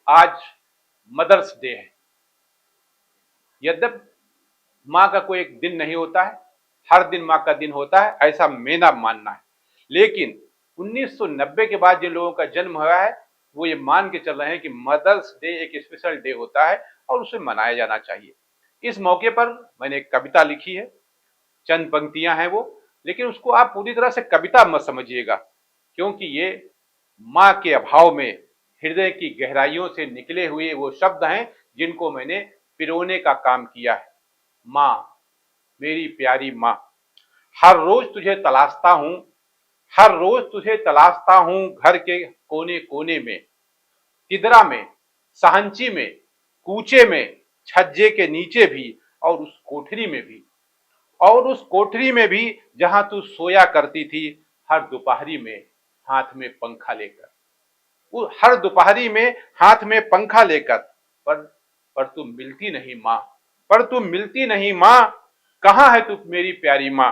आज mother's day है। यद्यप माँ का कोई एक दिन नहीं होता है, हर दिन माँ का दिन होता है, ऐसा मेरा मानना है। लेकिन 1990 के बाद जिन लोगों का जन्म हुआ है वो ये मान के चल रहे हैं कि मदर्स डे एक स्पेशल डे होता है और उसे मनाया जाना चाहिए। इस मौके पर मैंने एक कविता लिखी है, चंद पंक्तियां हैं वो, लेकिन उसको आप पूरी तरह से कविता मत समझिएगा, क्योंकि ये माँ के अभाव में हृदय की गहराइयों से निकले हुए वो शब्द हैं जिनको मैंने पिरोने का काम किया है। माँ, मेरी प्यारी माँ, हर रोज तुझे तलाशता हूँ, हर रोज तुझे तलाशता हूँ, घर के कोने कोने में, तिदरा में, सहंची में, कूचे में, छज्जे के नीचे भी, और उस कोठरी में भी, और उस कोठरी में भी जहां तू सोया करती थी, हर दोपहरी में हाथ में पंखा लेकर, वो हर दोपहरी में हाथ में पंखा लेकर। पर पर तू मिलती नहीं माँ, पर तू मिलती नहीं माँ, कहाँ है तू मेरी प्यारी माँ।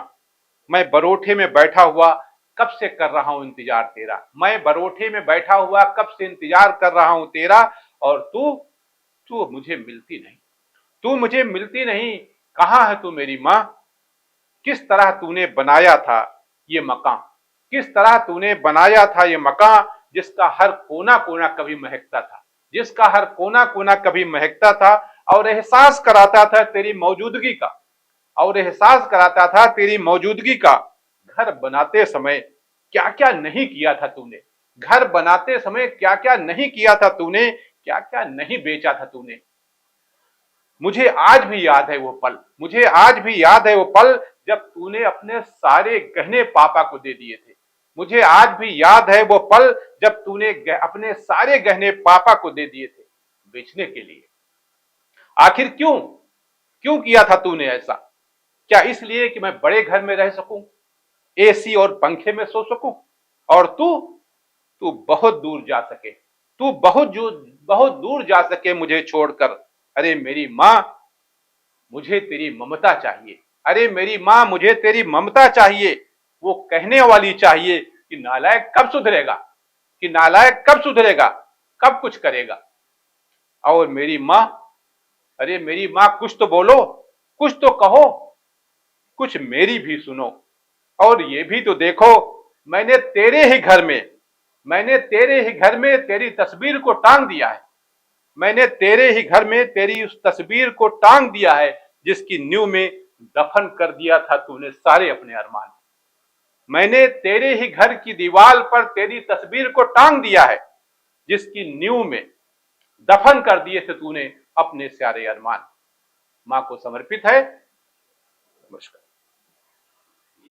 मैं बरोठे में बैठा हुआ कब से कर रहा हूं इंतजार तेरा, मैं बरोठे में बैठा हुआ कब से इंतजार कर रहा हूं तेरा, और तू तू मुझे मिलती नहीं, तू मुझे मिलती नहीं, कहाँ है तू मेरी माँ। किस तरह तूने बनाया था ये मकान, किस तरह तूने बनाया था ये मकान, जिसका हर कोना कोना कभी महकता था, जिसका हर कोना कोना कभी महकता था, और एहसास कराता था तेरी मौजूदगी का, और एहसास कराता था तेरी मौजूदगी का। घर बनाते समय क्या क्या नहीं किया था तूने, घर बनाते समय क्या क्या नहीं किया था तूने, क्या क्या नहीं बेचा था तूने। मुझे आज भी याद है वो पल, मुझे आज भी याद है वो पल जब तूने अपने सारे गहने पापा को दे दिए थे। मुझे आज भी याद है वो पल जब तूने अपने सारे गहने पापा को दे दिए थे बेचने के लिए। आखिर क्यों, क्यों किया था तूने ऐसा। क्या इसलिए कि मैं बड़े घर में रह सकूं, एसी और पंखे में सो सकूं, और तू तू बहुत दूर जा सके, तू बहुत दूर जा सके मुझे छोड़कर। अरे मेरी माँ, मुझे तेरी ममता चाहिए, अरे मेरी माँ मुझे तेरी ममता चाहिए। वो कहने वाली चाहिए कि नालायक कब सुधरेगा, कि नालायक कब सुधरेगा, कब कुछ करेगा। और मेरी माँ, अरे मेरी माँ कुछ तो बोलो, कुछ तो कहो, कुछ मेरी भी सुनो। और ये भी तो देखो, मैंने तेरे ही घर में, मैंने तेरे ही घर में तेरी तस्वीर को टांग दिया है, मैंने तेरे ही घर में तेरी उस तस्वीर को टांग दिया है जिसकी नींव में दफन कर दिया था तूने सारे अपने अरमान। मैंने तेरे ही घर की दीवार पर तेरी तस्वीर को टांग दिया है जिसकी नींव में दफन कर दिए थे तूने अपने सारे अरमान। मां को समर्पित है। नमस्कार।